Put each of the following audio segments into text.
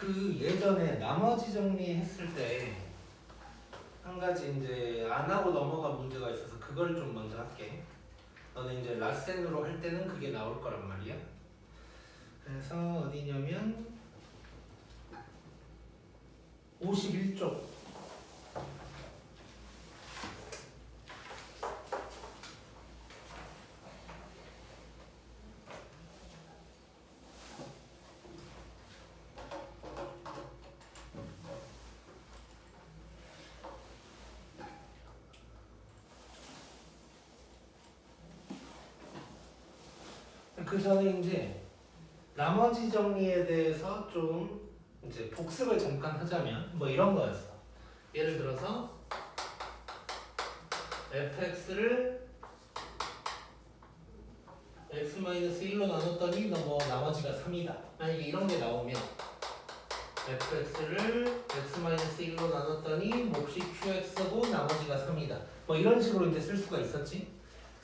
그 예전에 나머지 정리했을 때 한 가지 이제 안 하고 넘어간 문제가 있어서 그걸 좀 먼저 할게. 너는 이제 라센으로 할 때는 그게 나올 거란 말이야. 그래서 어디냐면 51쪽. 그 전에 이제 나머지 정리에 대해서 좀 이제 복습을 잠깐 하자면 뭐 이런 거였어. 예를 들어서 fx를 x-1로 나눴더니 뭐 나머지가 3이다. 만약에 이런 게 나오면 fx를 x-1로 나눴더니 몫이 qx고 나머지가 3이다. 뭐 이런 식으로 이제 쓸 수가 있었지.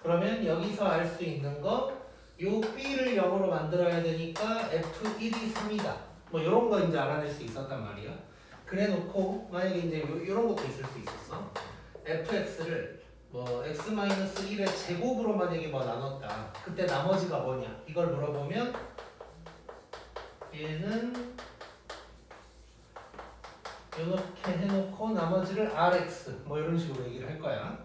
그러면 여기서 알 수 있는 거 요 b를 0으로 만들어야 되니까 f1이 3이다. 뭐 이런 거 이제 알아낼 수 있었단 말이야. 그래 놓고 만약에 이제 요런 것도 있을 수 있었어. fx를 뭐 x-1의 제곱으로 만약에 뭐 나눴다. 그때 나머지가 뭐냐? 이걸 물어보면 얘는 이렇게 해놓고 나머지를 rx 뭐 이런 식으로 얘기를 할 거야.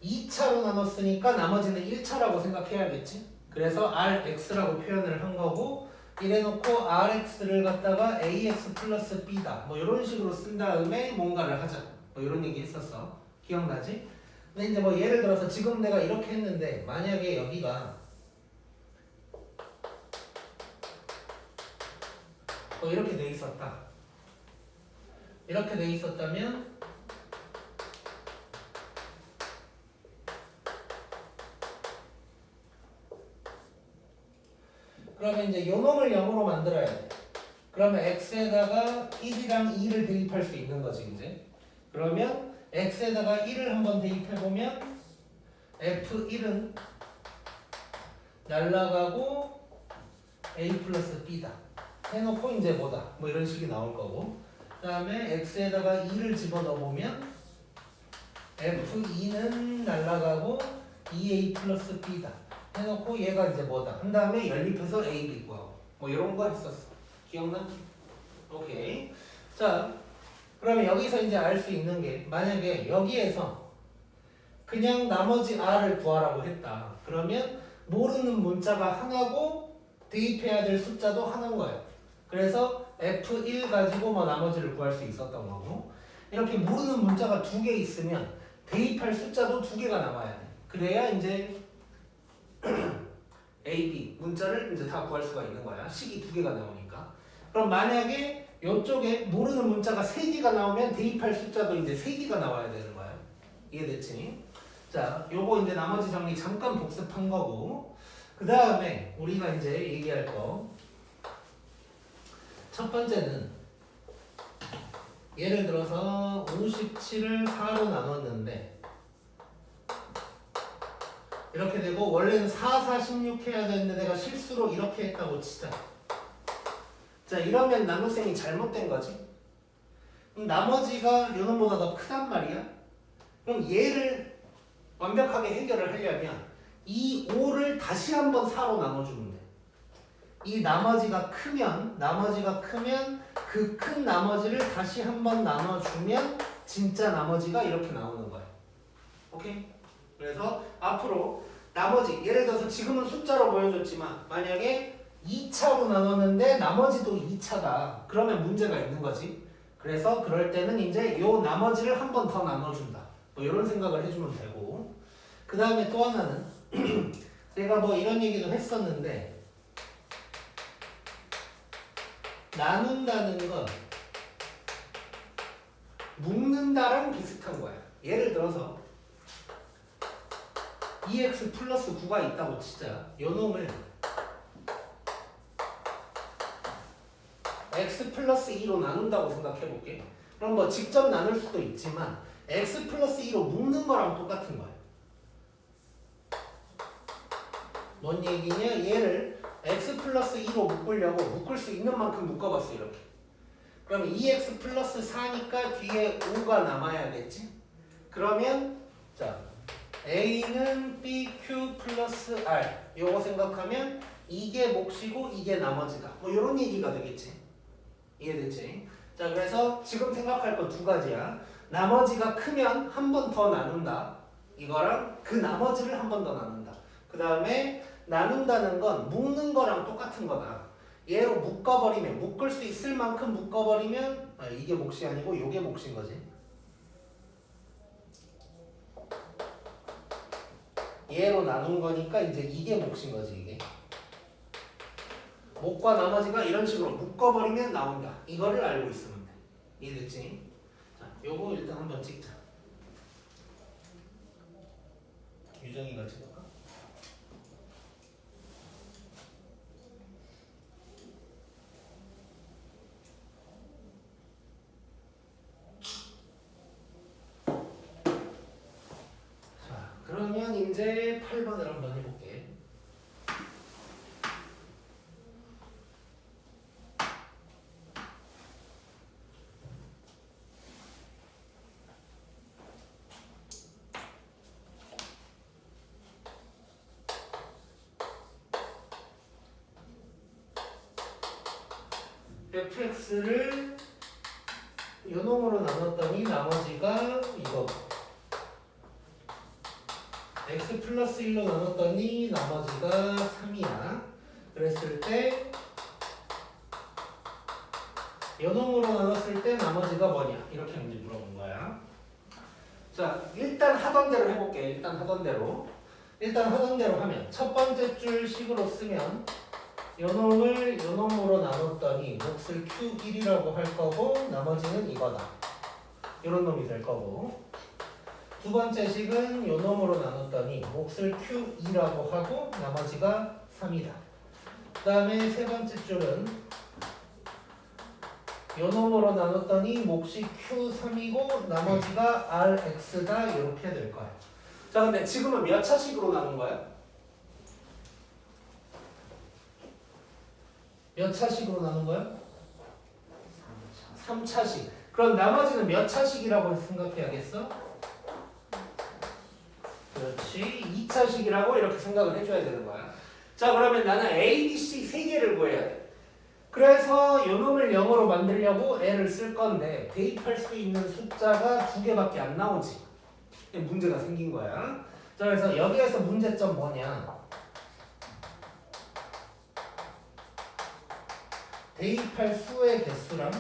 2차로 나눴으니까 나머지는 1차라고 생각해야겠지. 그래서 rx라고 표현을 한 거고 이래놓고 rx를 갖다가 ax 플러스 b다 뭐 이런 식으로 쓴 다음에 뭔가를 하자 뭐 이런 얘기 했었어. 기억나지? 근데 이제 뭐 예를 들어서 지금 내가 이렇게 했는데 만약에 여기가 뭐 이렇게 돼 있었다. 이렇게 돼 있었다면 그러면 이제 요 놈을 0으로 만들어야 돼. 그러면 x에다가 1이랑 2를 대입할 수 있는 거지 이제. 그러면 x에다가 1을 한번 대입해보면 f1은 날라가고 a 플러스 b다. 해놓고 이제 뭐다. 뭐 이런 식이 나올 거고. 그 다음에 x에다가 2를 집어넣어보면 f2는 날라가고 2a 플러스 b다. 해놓고 얘가 이제 뭐다. 한 다음에 연립해서 a, b 구하고. 뭐 이런 거 했었어. 기억나? 오케이. 자, 그러면 여기서 이제 알 수 있는 게 만약에 여기에서 그냥 나머지 r을 구하라고 했다. 그러면 모르는 문자가 하나고 대입해야 될 숫자도 하나인 거예요. 그래서 f1 가지고 뭐 나머지를 구할 수 있었던 거고 이렇게 모르는 문자가 2개 있으면 대입할 숫자도 2개가 나와야 돼. 그래야 이제 A, B 문자를 이제 다 구할 수가 있는 거야. 식이 2개가 나오니까. 그럼 만약에 이쪽에 모르는 문자가 3개가 나오면 대입할 숫자도 이제 3개가 나와야 되는 거야. 이해됐지? 자, 요거 이제 나머지 정리 잠깐 복습한 거고 그 다음에 우리가 이제 얘기할 거 첫 번째는 예를 들어서 57을 4로 나눴는데 이렇게 되고 원래는 4, 4, 16 해야 되는데 내가 실수로 이렇게 했다고 치자. 자, 이러면 나눗셈이 잘못된 거지. 그럼 나머지가 요놈보다 더 크단 말이야. 그럼 얘를 완벽하게 해결을 하려면 이 5를 다시 한번 4로 나눠주면 돼. 이 나머지가 크면 그 큰 나머지를 다시 한번 나눠주면 진짜 나머지가 이렇게 나오는 거야. 오케이? 그래서 앞으로 나머지 예를 들어서 지금은 숫자로 보여줬지만 만약에 2차로 나눴는데 나머지도 2차다. 그러면 문제가 있는 거지. 그래서 그럴 때는 이제 요 나머지를 한 번 더 나눠준다. 뭐 이런 생각을 해주면 되고 그 다음에 또 하나는 내가 뭐 이런 얘기도 했었는데 나눈다는 건 묶는다랑 비슷한 거야. 예를 들어서 2x 플러스 9가 있다고 치자. 요 놈을 x 플러스 2로 나눈다고 생각해볼게. 그럼 뭐 직접 나눌 수도 있지만 x 플러스 2로 묶는 거랑 똑같은 거야. 뭔 얘기냐? 얘를 x 플러스 2로 묶으려고 묶을 수 있는 만큼 묶어봤어. 이렇게 그럼 2x 플러스 4니까 뒤에 5가 남아야겠지? 그러면 자 a는 bq 플러스 r 요거 생각하면 이게 몫이고 이게 나머지다. 뭐 요런 얘기가 되겠지. 이해됐지? 자 그래서 지금 생각할 거 두 가지야. 나머지가 크면 한 번 더 나눈다. 이거랑 그 나머지를 한 번 더 나눈다. 그 다음에 나눈다는 건 묶는 거랑 똑같은 거다. 얘로 묶어버리면 묶을 수 있을 만큼 묶어버리면 이게 몫이 아니고 요게 몫인 거지. 얘로 나눈 거니까 이제 이게 몫인 거지 이게. 몫과 나머지가 이런 식으로 묶어버리면 나온다. 이거를 알고 있으면 돼. 이해됐지? 자, 요거 일단 한번 찍자. 유정이가 찍을까? 자, 그러면 이제 8번을 한번 해볼게. fx를 요놈으로 나눴더니 나머지가 이거 x 플러스 1로 나눴더니 나머지가 3이야. 그랬을 때 요놈으로 나눴을 때 나머지가 뭐냐 이렇게 문제 물어본 거야. 자 일단 하던 대로 해볼게. 일단 하던 대로 하면 첫 번째 줄 식으로 쓰면 요놈을 요놈으로 나눴더니 몫을 Q1이라고 할 거고 나머지는 이거다. 이런 놈이 될 거고 두 번째 식은 요놈으로 나눴더니 몫을 Q2라고 하고 나머지가 3이다. 그 다음에 세 번째 줄은 요놈으로 나눴더니 몫이 Q3이고 나머지가 RX다. 이렇게 될 거야. 자 근데 지금은 몇 차식으로 나눈 거야? 몇 차식으로 나눈 거야? 3차식. 그럼 나머지는 몇 차식이라고 생각해야겠어? 그렇지. 2차식이라고 이렇게 생각을 해줘야 되는 거야. 자 그러면 나는 A, B, C 세 개를 구해야 돼. 그래서 요놈을 0으로 만들려고 L을 쓸 건데 대입할 수 있는 숫자가 두 개밖에 안 나오지. 문제가 생긴 거야. 자 그래서 여기에서 문제점 뭐냐? 대입할 수의 개수랑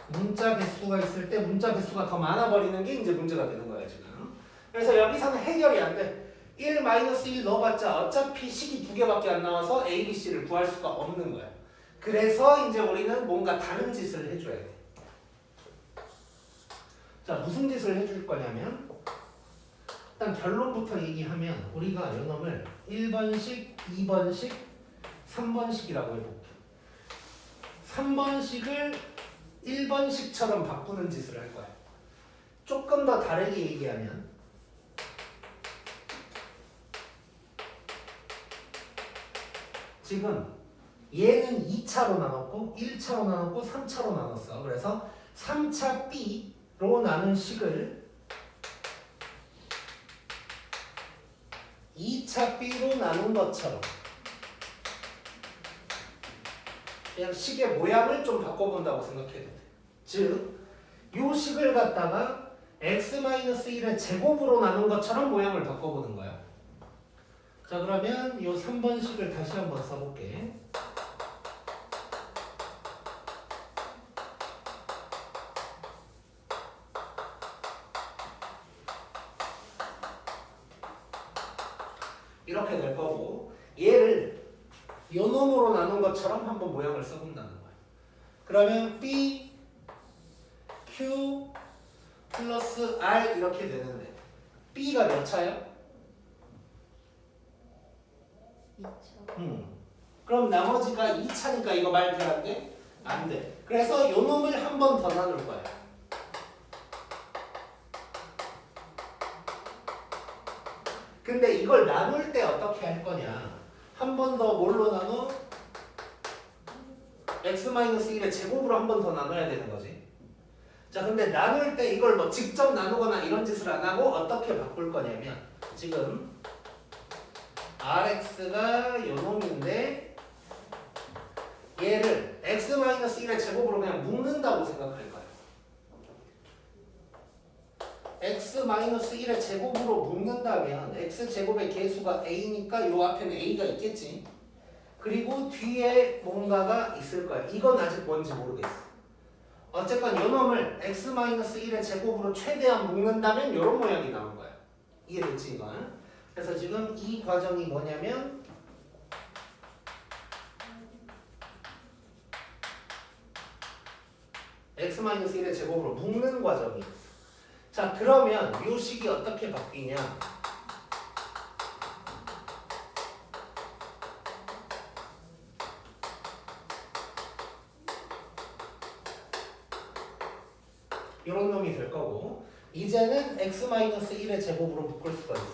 문자 개수가 있을 때 문자 개수가 더 많아 버리는 게 이제 문제가 되는 거야 지금. 그래서 여기서는 해결이 안 돼. 1-1 넣어봤자 어차피 식이 두 개밖에 안 나와서 A, B, C를 구할 수가 없는 거야. 그래서 이제 우리는 뭔가 다른 짓을 해줘야 돼. 자 무슨 짓을 해줄 거냐면 일단 결론부터 얘기하면 우리가 요놈을 1번식, 2번식, 3번식이라고 해볼게. 3번식을 1번식처럼 바꾸는 짓을 할 거야. 조금 더 다르게 얘기하면 지금 얘는 2차로 나눴고 1차로 나눴고 3차로 나눴어. 그래서 3차 B로 나눈 식을 2차 B로 나눈 것처럼 그냥 식의 모양을 좀 바꿔본다고 생각해도 돼. 즉, 요 식을 갖다가 x-1의 제곱으로 나눈 것처럼 모양을 바꿔보는 거야. 자, 그러면 요 3번 식을 다시 한번 써볼게. 이렇게 될 거고 얘를 요 놈으로 나눈 것처럼 한번 모양을 써본다는 거야. 그러면 B, Q 플러스 R 이렇게 되는데 B가 몇 차야? 2차. 그럼 나머지가 2차니까 이거 말 돼 안 돼? 안 돼. 그래서 요 놈을 한 번 더 나눌 거야. 근데 이걸 나눌 때 어떻게 할 거냐? 한 번 더 뭘로 나눠? x-1의 제곱으로 한 번 더 나눠야 되는 거지. 자, 근데 나눌 때 이걸 뭐 직접 나누거나 이런 짓을 안 하고 어떻게 바꿀 거냐면 지금 rx가 요 놈인데 얘를 x-1의 제곱으로 그냥 묶는다고 생각할 거예요. x-1의 제곱으로 묶는다면 x제곱의 개수가 a니까 요 앞에는 a가 있겠지. 그리고 뒤에 뭔가가 있을 거야. 이건 아직 뭔지 모르겠어. 어쨌건 요 놈을 x-1의 제곱으로 최대한 묶는다면 이런 모양이 나온 거야. 이해됐지 이건? 그래서 지금 이 과정이 뭐냐면 x-1의 제곱으로 묶는 과정이야. 자, 그러면 요 식이 어떻게 바뀌냐? 이런 놈이 될 거고 이제는 x-1의 제곱으로 묶을 수가 있어.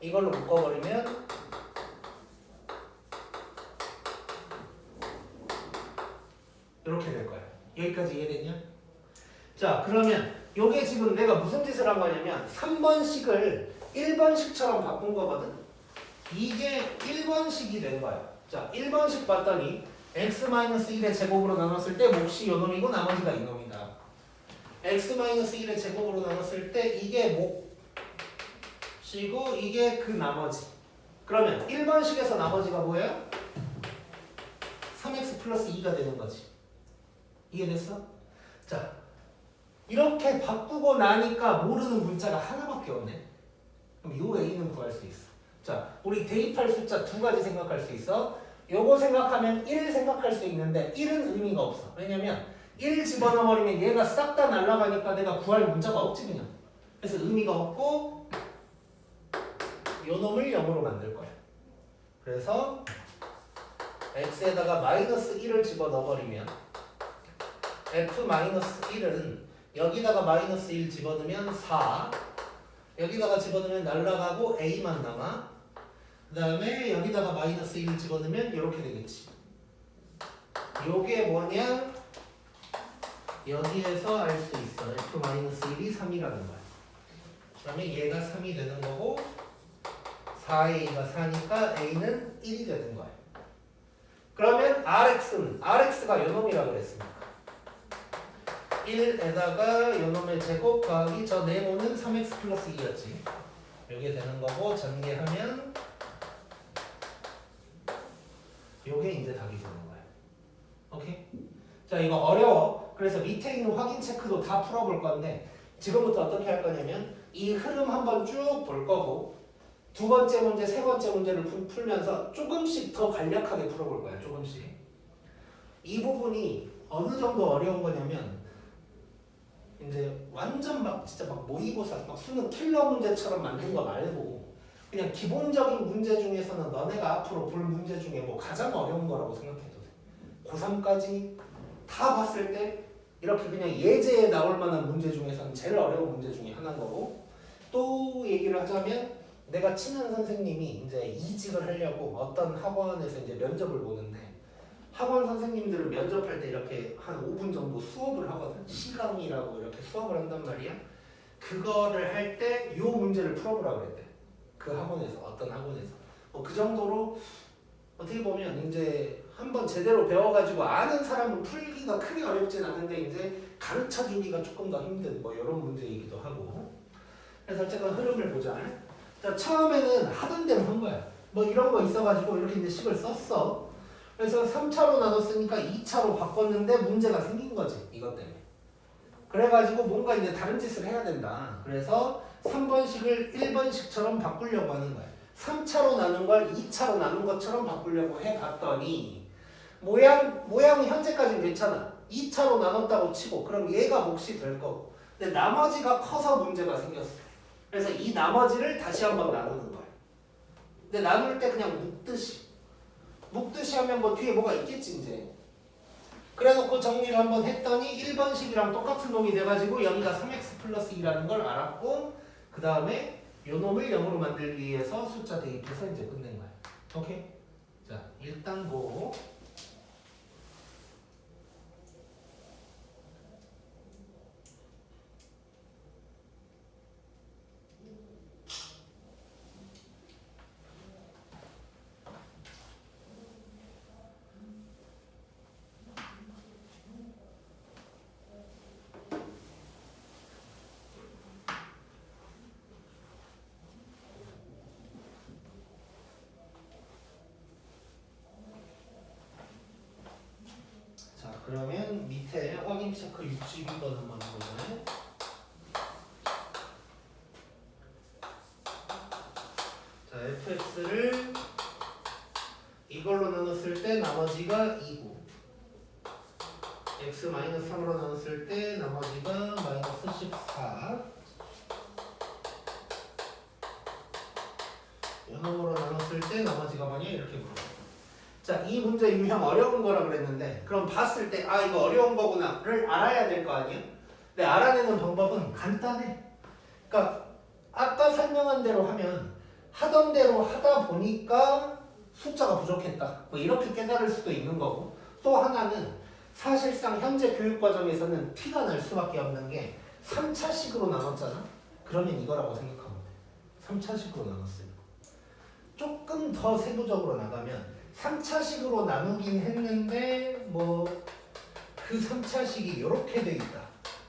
이걸로 묶어버리면 이렇게 될 거야. 여기까지 이해됐냐? 자, 그러면 요게 지금 내가 무슨 짓을 한 거냐면 3번식을 1번식처럼 바꾼 거거든. 이게 1번식이 된 거야. 자, 1번식 봤더니 x-1의 제곱으로 나눴을 때 몫이 요 놈이고 나머지가 이 놈이다. x-1의 제곱으로 나눴을 때 이게 몫이고 이게 그 나머지. 그러면 1번식에서 나머지가 뭐예요? 3x 플러스 2가 되는 거지. 이해됐어? 자, 이렇게 바꾸고 나니까 모르는 문자가 하나밖에 없네. 그럼 요 a는 구할 수 있어. 자, 우리 대입할 숫자 두 가지 생각할 수 있어. 요거 생각하면 1 생각할 수 있는데 1은 의미가 없어. 왜냐면 1 집어넣어버리면 얘가 싹 다 날아가니까 내가 구할 문자가 없지 그냥. 그래서 의미가 없고 요 놈을 0으로 만들 거야. 그래서 x에다가 마이너스 1을 집어넣어버리면 f-1은 여기다가 마이너스 1 집어넣으면 4 여기다가 집어넣으면 날아가고 a만 남아. 그 다음에 여기다가 마이너스 1 집어넣으면 이렇게 되겠지. 요게 뭐냐? 여기에서 알 수 있어. f-1이 3이라는 거야. 그 다음에 얘가 3이 되는 거고 4a가 4니까 a는 1이 되는 거야. 그러면 rx가 요 놈이라고 그랬으니까 1에다가 요 놈의 제곱 더하기 저 네모는 3x 플러스 2였지. 요게 되는 거고 전개하면 요게 이제 답이 되는 거야. 오케이? 자, 이거 어려워. 그래서 밑에 있는 확인 체크도 다 풀어볼 건데 지금부터 어떻게 할 거냐면 이 흐름 한번 쭉 볼 거고 두 번째 문제, 세 번째 문제를 풀면서 조금씩 더 간략하게 풀어볼 거야. 조금씩. 이 부분이 어느 정도 어려운 거냐면 이제 완전 막 진짜 막 모의고사 막 수능 킬러 문제처럼 만든 거 말고 그냥 기본적인 문제 중에서는 너네가 앞으로 볼 문제 중에 뭐 가장 어려운 거라고 생각해도 돼. 고3까지 다 봤을 때 이렇게 그냥 예제에 나올 만한 문제 중에서는 제일 어려운 문제 중에 하나인 거고 또 얘기를 하자면 내가 친한 선생님이 이제 이직을 하려고 어떤 학원에서 이제 면접을 보는데 학원 선생님들은 면접할 때 이렇게 한 5분 정도 수업을 하거든. 시강이라고 이렇게 수업을 한단 말이야. 그거를 할 때 요 문제를 풀어보라고 그랬대. 그 학원에서 어떤 학원에서 뭐 그 정도로 어떻게 보면 이제 한번 제대로 배워가지고 아는 사람은 풀기가 크게 어렵진 않은데 이제 가르쳐주기가 조금 더 힘든 뭐 이런 문제이기도 하고. 그래서 어쨌든 흐름을 보자. 자, 처음에는 하던 대로 한 거야. 뭐 이런 거 있어가지고 이렇게 이제 식을 썼어. 그래서 3차로 나눴으니까 2차로 바꿨는데 문제가 생긴 거지. 이것 때문에. 그래가지고 뭔가 이제 다른 짓을 해야 된다. 그래서 3번식을 1번식처럼 바꾸려고 하는 거야. 3차로 나눈 걸 2차로 나눈 것처럼 바꾸려고 해봤더니 모양이 현재까지는 괜찮아. 2차로 나눴다고 치고 그럼 얘가 몫이 될 거고 근데 나머지가 커서 문제가 생겼어. 그래서 이 나머지를 다시 한번 나누는 거야. 근데 나눌 때 그냥 묶듯이 하면 뭐 뒤에 뭐가 있겠지 이제. 그래놓고 정리를 한번 했더니 1번식이랑 똑같은 놈이 돼가지고 여기가 3x 플러스 2라는 걸 알았고 그 다음에 요 놈을 0으로 만들기 위해서 숫자 대입해서 이제 끝낸 거야. 오케이? 자, 일단 고 체크 60이거든 말인 거네. 자, fx를 이걸로 나눴을 때 나머지가 2고 x-3으로 나눴을 때 나머지가 마이너스 14. 요놈으로 나눴을 때 나머지가 뭐냐 이렇게 물어. 자, 이 문제 유형 어려운 거라 그랬는데 그럼 봤을 때 아 이거 어려운 거구나를 알아야 될 거 아니야? 근데 알아내는 방법은 간단해. 그러니까 아까 설명한 대로 하면 하던 대로 하다 보니까 숫자가 부족했다. 뭐 이렇게 깨달을 수도 있는 거고 또 하나는 사실상 현재 교육과정에서는 티가 날 수밖에 없는 게 3차식으로 나눴잖아? 그러면 이거라고 생각하면 돼. 3차식으로 나눴으니까. 조금 더 세부적으로 나가면 3차식으로 나누긴 했는데 뭐 그 3차식이 이렇게 돼 있다.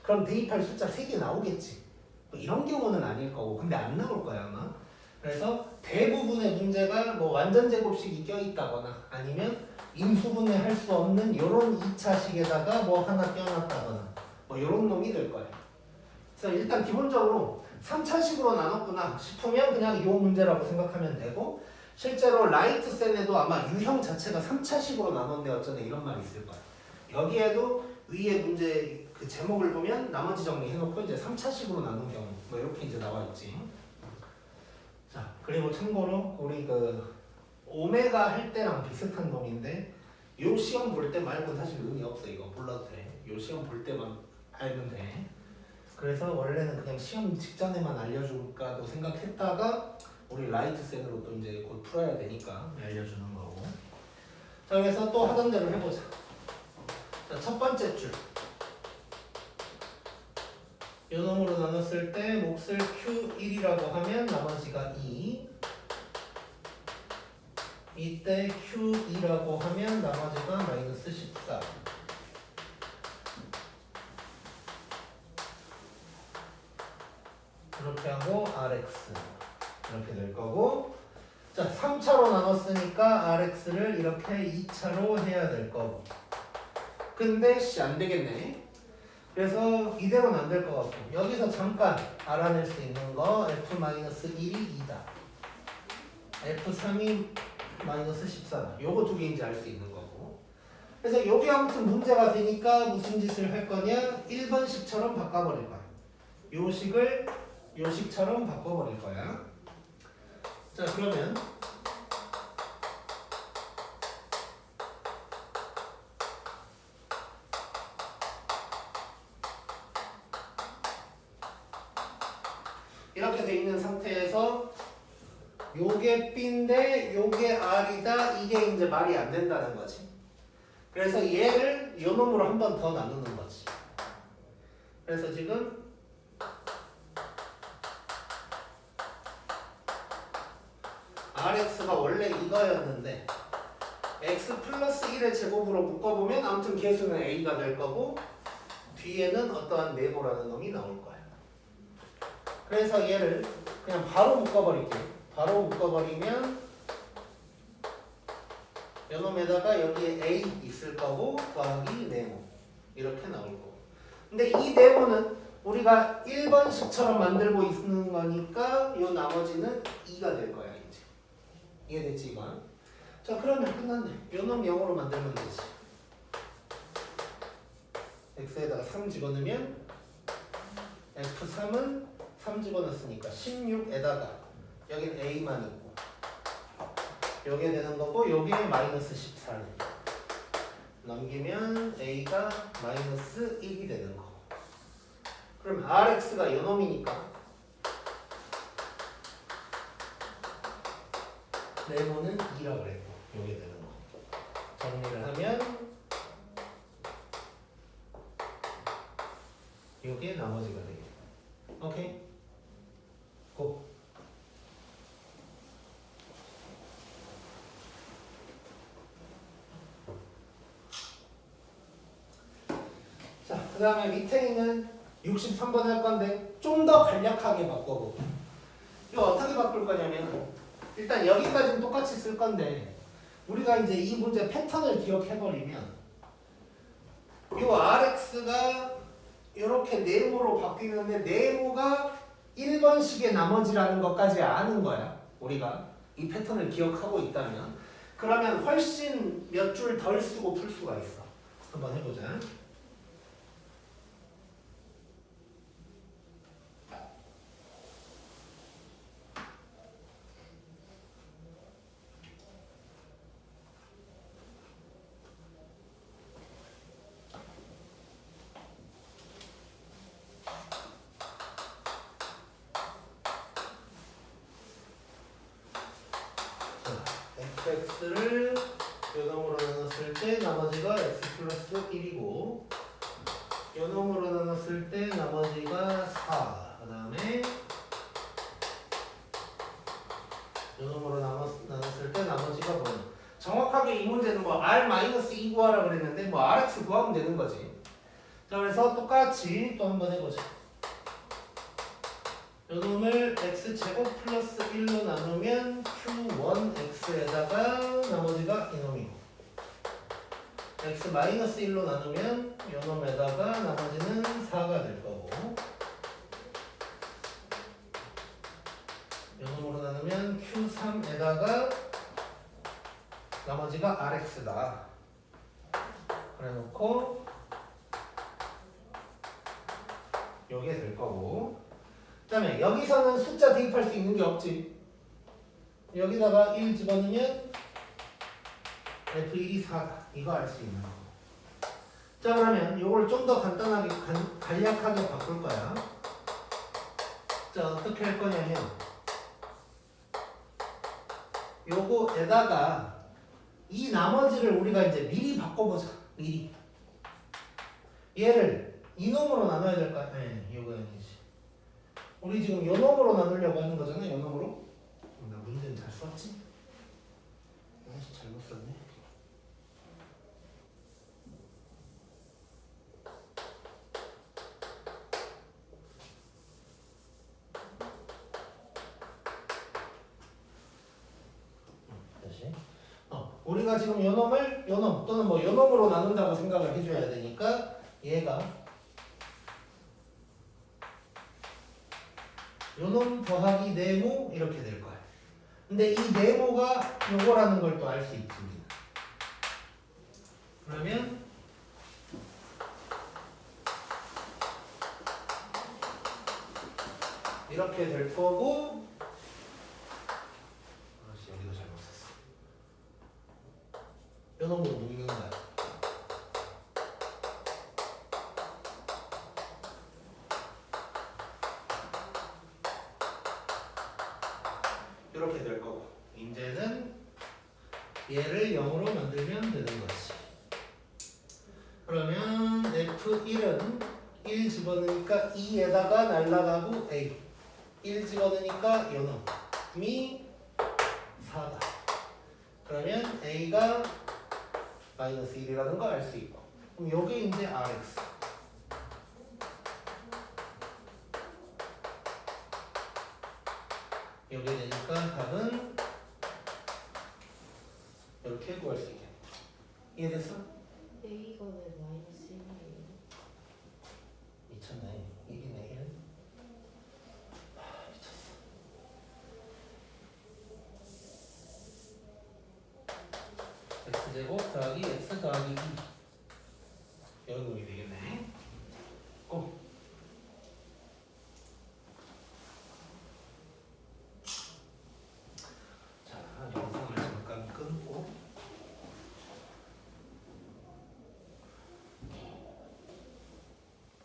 그럼 대입할 숫자 3개 나오겠지. 뭐 이런 경우는 아닐 거고 근데 안 나올 거야 아마. 그래서 대부분의 문제가 뭐 완전 제곱식이 껴있다거나 아니면 인수분해 할 수 없는 이런 2차식에다가 뭐 하나 껴놨다거나 뭐 이런 놈이 될 거예요. 그래서 일단 기본적으로 3차식으로 나눴구나 싶으면 그냥 이 문제라고 생각하면 되고 실제로 라이트센에도 아마 유형 자체가 3차식으로 나눴네 어쩌네 이런 말이 있을 거예요. 여기에도 위에 문제 그 제목을 보면 나머지 정리해놓고 이제 3차식으로 나눈 경우 뭐 이렇게 이제 나와 있지. 자, 그리고 참고로 우리 그 오메가 할 때랑 비슷한 놈인데 요 시험 볼 때 말고는 사실 의미 없어. 이거 몰라도 돼. 요 시험 볼 때만 알면 돼. 그래서 원래는 그냥 시험 직전에만 알려줄까도 생각했다가 우리 라이트센으로 또 이제 곧 풀어야 되니까 알려주는 거고. 자, 그래서 또 하던 대로 해보자. 자, 첫 번째 줄. 요 놈으로 나눴을 때 몫을 Q1이라고 하면 나머지가 2. 이때 Q2라고 하면 나머지가 마이너스 14. 이렇게 하고 RX 이렇게 될 거고 자 3차로 나눴으니까 RX를 이렇게 2차로 해야 될 거고 근데 안 되겠네. 그래서 이대로는 안 될 것 같고 여기서 잠깐 알아낼 수 있는 거 F-1이 2다. F3이 마이너스 14다. 요거 두 개인지 알 수 있는 거고 그래서 요게 아무튼 문제가 되니까 무슨 짓을 할 거냐 1번식처럼 바꿔버릴 거야. 요 식을 요 식처럼 바꿔버릴 거야. 자 그러면 이렇게 돼 있는 상태에서 요게 B인데 요게 R이다. 이게 이제 말이 안 된다는 거지. 그래서 얘를 요 놈으로 한 번 더 나누는 거지. 그래서 지금 RX가 원래 이거였는데 X 플러스 1의 제곱으로 묶어보면 아무튼 개수는 A가 될 거고 뒤에는 어떠한 네모라는 놈이 나올 거야. 그래서 얘를 그냥 바로 묶어버릴게요. 바로 묶어버리면 요놈에다가 여기에 A 있을 거고 더하기 네모 이렇게 나올 거고 근데 이 네모는 우리가 1번식처럼 만들고 있는 거니까 요 나머지는 2가 될 거야 이제. 이해됐지 이건? 자 그러면 끝났네. 요놈 0으로 만들면 되지. x에다가 3 집어넣으면 f3은 3 집어넣었으니까 16에다가 여긴 a만 있고 요게 되는 거고 요게 마이너스 14네. 넘기면 a가 마이너스 1이 되는 거. 그럼 rx가 요놈이니까 네모는 2라고 그랬고 요게 되는 거. 정리를 하면 요게 나머지가 되겠다. 오케이? 고. 자, 그 다음에 밑에 있는 63번 할 건데 좀 더 간략하게 바꿔보고 이거 어떻게 바꿀 거냐면 일단 여기까지는 똑같이 쓸 건데 우리가 이제 이 문제 패턴을 기억해버리면 요 RX가 이렇게 네모로 바뀌는데 네모가 1번식의 나머지라는 것까지 아는 거야. 우리가 이 패턴을 기억하고 있다면 그러면 훨씬 몇 줄 덜 쓰고 풀 수가 있어. 한번 해보자. fx를 요놈으로 나눴을 때 나머지가 x 플러스 1이고 요놈으로 나눴을 때 나머지가 4. 그 다음에 요놈으로 나눴을 때 나머지가 뭐냐. 정확하게 이 문제는 뭐 r-2 구하라 그랬는데 뭐 rx 구하면 되는 거지. 자, 그래서 똑같이 또 한번 해보자. 요놈을 x제곱 플러스 1로 나누면 q1x에다가 나머지가 이놈이고 x-1로 나누면 요놈에다가 나머지는 4가 될 거고 요놈으로 나누면 q3에다가 나머지가 rx다. 그래놓고 요게 될 거고 그 다음에 여기서는 숫자 대입할 수 있는 게 없지. 여기다가 1 집어넣으면 F1이 4다. 이거 알 수 있는 거. 자, 그러면 이걸 좀 더 간단하게 간략하게 바꿀 거야. 자, 어떻게 할 거냐면 요거에다가 이 나머지를 우리가 이제 미리 바꿔보자. 미리. 얘를 이놈으로 나눠야 될 거야. 네, 요거 아니지. 우리 지금 요 놈으로 나누려고 하는 거잖아. 요 놈으로. 나 문제는 잘 썼지? 아씨 잘못 썼네. 다시. 우리가 지금 요 놈을 요 놈 또는 뭐 요 놈으로 나눈다고 생각을 해줘야 되니까 얘가 요놈 더하기 네모 이렇게 될 거야. 근데 이 네모가 요거라는 걸 또 알 수 있지. 그러면 이렇게 될 거고 아씨 여기도 잘못 썼어. 요놈으로 묶는 거야. 이렇게 될 거고 이제는 얘를 0으로 만들면 되는 거지. 그러면 F1은 1 집어넣으니까 2에다가 날라가고 A 1 집어넣으니까 요놈이 4다. 그러면 A가 마이너스 1이라는 걸 알 수 있고 그럼 요게 이제 RX 요게 되니까 답은 이렇게 구할 수 있겠네. 이해됐어? A가 왜 마이너스 1이에요? 미쳤네. 1이네 1. 미쳤어. x제곱 더하기 x 더하기 2 이런 놈이 되겠네.